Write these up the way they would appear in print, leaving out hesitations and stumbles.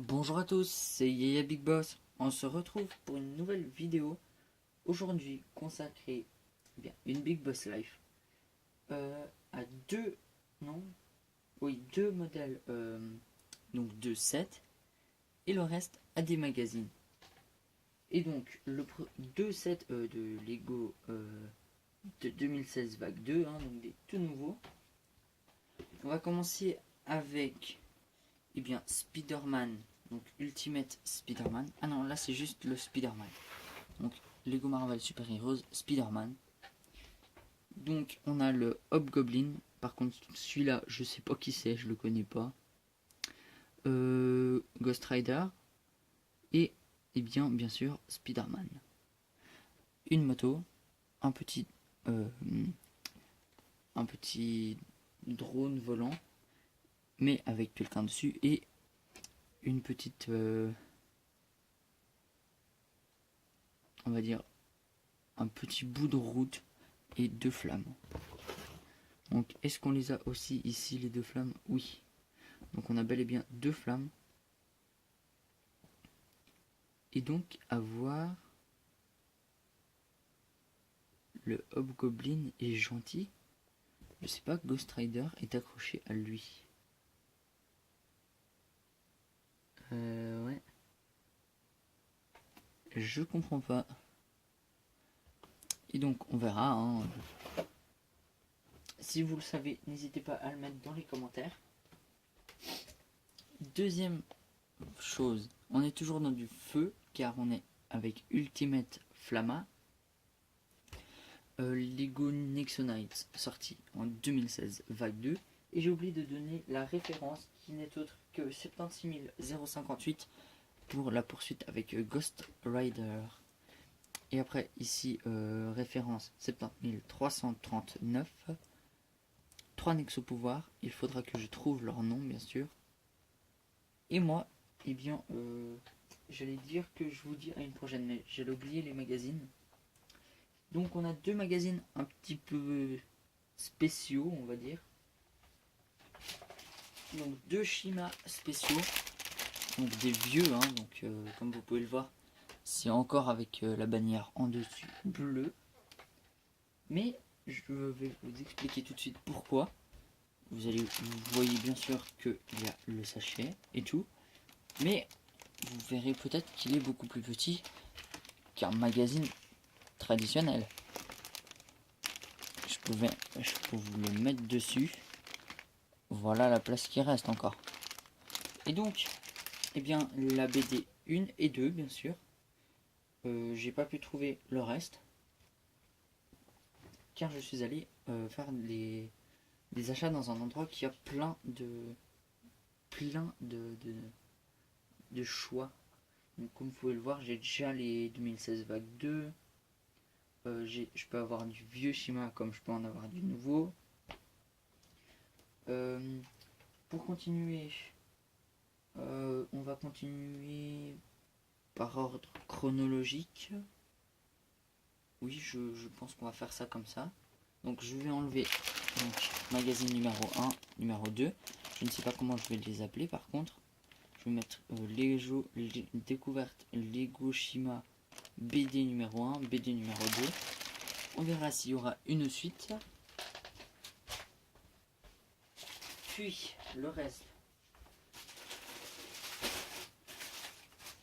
Bonjour à tous, c'est Yaya Big Boss. On se retrouve pour une nouvelle vidéo aujourd'hui consacrée une Big Boss Life à non, deux modèles donc de sets et le reste à des magazines. Et donc deux sets de Lego de 2016 vague 2, donc des tout nouveaux. On va commencer avec Spider-Man, donc Ultimate Spider-Man. Ah non, là c'est juste le Spider-Man. Donc Lego Marvel Super Heroes Spider-Man. Donc on a le Hobgoblin. Par contre, celui-là, je sais pas qui c'est, je le connais pas. Ghost Rider. Et bien sûr, Spider-Man. Une moto, un petit, euh, un petit drone volant, mais avec quelqu'un dessus, et une petite, on va dire, un petit bout de route et deux flammes. Donc est-ce qu'on les a aussi ici, les deux flammes? Oui. Donc on a bel et bien deux flammes. Et donc à voir, le Hobgoblin est gentil. Je sais pas, Ghost Rider est accroché à lui. Ouais. Je comprends pas. Et donc on verra. Si vous le savez, n'hésitez pas à le mettre dans les commentaires. Deuxième chose, on est toujours dans du feu car on est avec Ultimate Flamma. Lego Nexonites sorti en 2016 vague 2, et j'ai oublié de donner la référence qui n'est autre que 76058 pour la poursuite avec Ghost Rider. Et après ici référence 70339, 3 Nexo pouvoirs. Il faudra que je trouve leur nom bien sûr. Et moi j'allais dire que je vous dis à une prochaine, mais j'ai oublié les magazines. Donc on a deux magazines un petit peu spéciaux, on va dire. Donc deux Shima spéciaux, donc des vieux, donc comme vous pouvez le voir, c'est encore avec la bannière en dessus bleue. Mais je vais vous expliquer tout de suite pourquoi. Vous voyez bien sûr qu'il y a le sachet et tout, mais vous verrez peut-être qu'il est beaucoup plus petit qu'un magazine traditionnel. Je peux vous le mettre dessus. Voilà la place qui reste encore. Et donc, la BD 1 et 2, bien sûr. J'ai pas pu trouver le reste. Car je suis allé faire des achats dans un endroit qui a plein de choix. Donc, comme vous pouvez le voir, j'ai déjà les 2016 vague 2. Je peux avoir du vieux Shima comme je peux en avoir du nouveau. Pour continuer, on va continuer par ordre chronologique. Oui, je pense qu'on va faire ça comme ça. Donc je vais enlever magazine numéro 1, numéro 2. Je ne sais pas comment je vais les appeler par contre. Je vais mettre découverte Lego Shima BD numéro 1, BD numéro 2. On verra s'il y aura une suite. Puis le reste,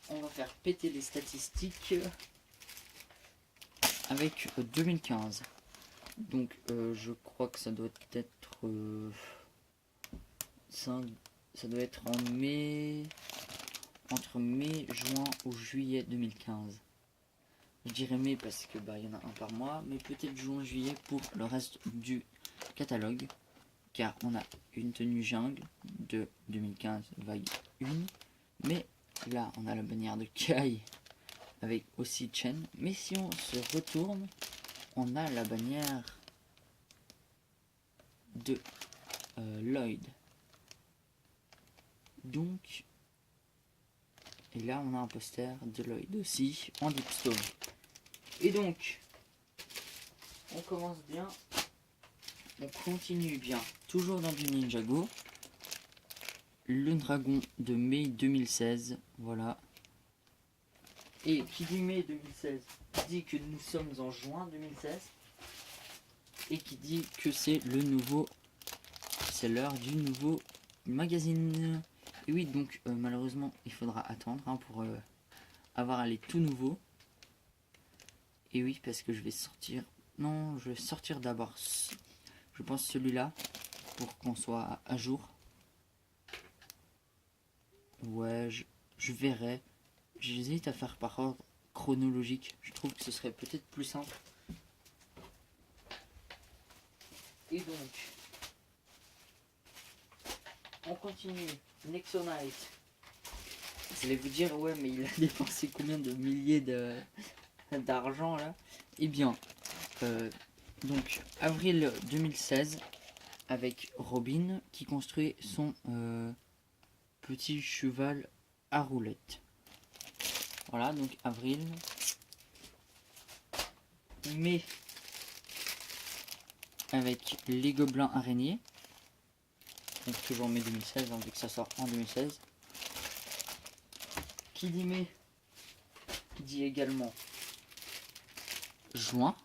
on va faire péter les statistiques avec 2015. Donc je crois que ça doit être ça doit être en mai, entre mai, juin ou juillet 2015. Je dirais mai parce que il y en a un par mois, mais peut-être juin, juillet pour le reste du catalogue, car on a une tenue jungle de 2015 vague 1, mais là on a la bannière de Kai avec aussi Chen, mais si on se retourne, on a la bannière de Lloyd. Donc, et là on a un poster de Lloyd aussi en Deepstone. Et donc, on commence bien, on continue bien, toujours dans du Ninjago. le dragon de mai 2016, voilà. Et qui dit mai 2016 dit que nous sommes en juin 2016. Et qui dit que c'est le nouveau, c'est l'heure du nouveau magazine. Et oui, donc malheureusement il faudra attendre pour avoir les tout nouveaux. Et oui, parce que je vais sortir, non, je vais sortir d'abord, je pense celui-là, pour qu'on soit à jour. Ouais, je verrai. J'hésite à faire par ordre chronologique. Je trouve que ce serait peut-être plus simple. Et donc, on continue. Nexonite. Vous allez vous dire, ouais, mais il a dépensé combien de milliers d'argent là? Eh bien, donc, avril 2016, avec Robin qui construit son petit cheval à roulette. Voilà, donc avril. Mai, avec les gobelins araignées. Donc toujours mai 2016, hein, vu que ça sort en 2016. Qui dit mai dit également juin,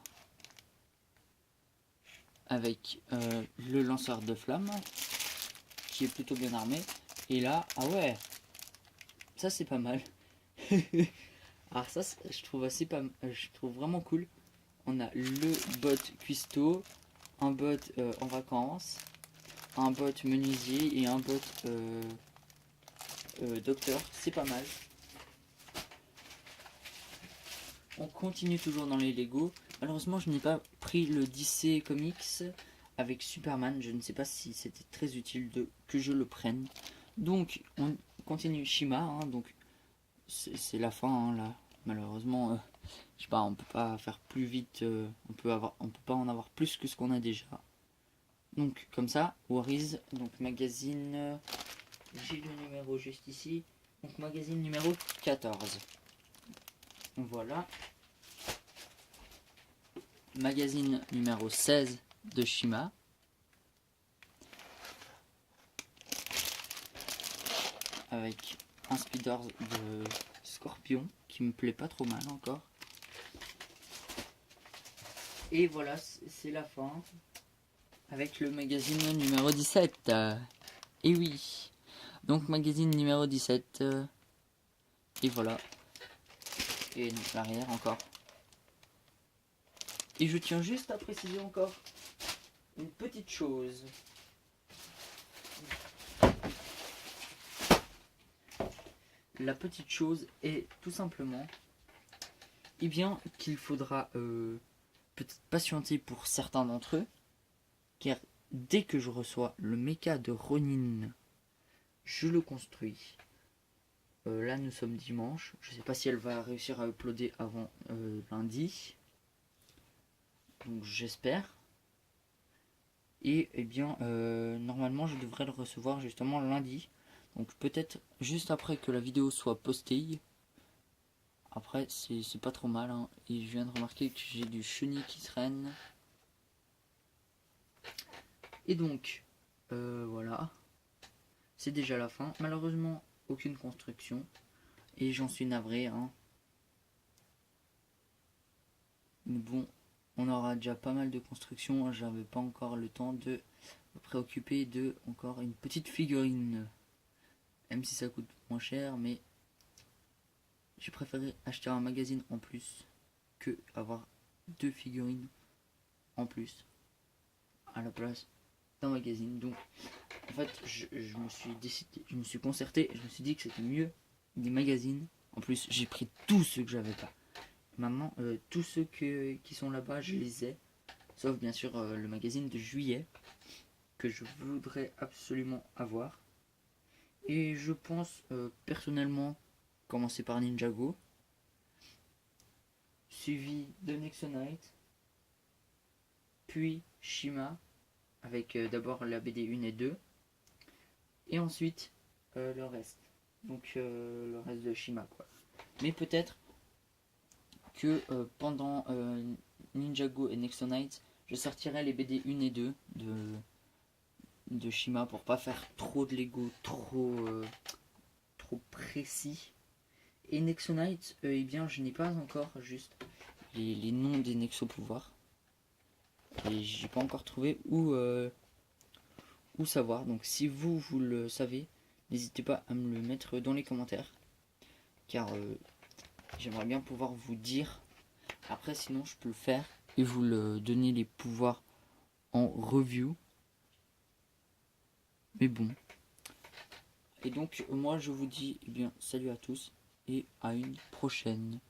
avec le lanceur de flammes qui est plutôt bien armé. Et là, ah ouais, ça c'est pas mal. Alors ça, je trouve je trouve vraiment cool. On a le bot cuistot, un bot en vacances, un bot menuisier et un bot docteur. C'est pas mal. On continue toujours dans les Lego. Malheureusement, je n'ai pas pris le DC Comics avec Superman. Je ne sais pas si c'était très utile que je le prenne. Donc, on continue Shima. Hein, donc, c'est la fin hein, là. Malheureusement, je sais pas, on peut pas faire plus vite. On peut pas en avoir plus que ce qu'on a déjà. Donc, comme ça, Warriors. Donc, magazine. J'ai le numéro juste ici. Donc, magazine numéro 14. Voilà. Magazine numéro 16 de Shima. Avec un speeder de Scorpion qui me plaît pas trop mal encore. Et voilà, c'est la fin. Avec le magazine numéro 17. Et oui. Donc magazine numéro 17. Et voilà. Et donc l'arrière encore. Et je tiens juste à préciser encore une petite chose. La petite chose est tout simplement eh bien qu'il faudra peut-être patienter pour certains d'entre eux, car dès que je reçois le mecha de Ronin, je le construis. Là nous sommes dimanche, je sais pas si elle va réussir à uploader avant lundi, donc j'espère. Et eh bien normalement je devrais le recevoir justement lundi, donc peut-être juste après que la vidéo soit postée. Après c'est pas trop mal hein. Et je viens de remarquer que j'ai du chenille qui traîne. Et donc voilà, c'est déjà la fin. Malheureusement aucune construction et j'en suis navré hein. Mais bon, on aura déjà pas mal de construction. J'avais pas encore le temps de me préoccuper de encore une petite figurine, même si ça coûte moins cher, mais j'ai préféré acheter un magazine en plus que avoir deux figurines en plus à la place d'un magazine. Donc en fait je me suis décidé, je me suis concerté et je me suis dit que c'était mieux des magazines. En plus j'ai pris tous ceux que j'avais pas. Maintenant tous ceux qui sont là-bas je les ai, sauf bien sûr le magazine de juillet que je voudrais absolument avoir. Et je pense personnellement commencer par Ninjago, suivi de Nexonite, puis Shima, avec d'abord la BD 1 et 2, et ensuite le reste. Donc le reste de Shima quoi. Mais peut-être que pendant Ninjago et Nexonite, je sortirai les BD 1 et 2 de Shima pour pas faire trop de Lego, trop précis. Et Nexonite, eh bien je n'ai pas encore juste les noms des Nexo pouvoirs. Et j'ai pas encore trouvé où savoir. Donc si vous le savez, n'hésitez pas à me le mettre dans les commentaires. Car j'aimerais bien pouvoir vous dire. Après sinon je peux le faire et vous le donner les pouvoirs en review. Mais bon. Et donc moi je vous dis salut à tous et à une prochaine.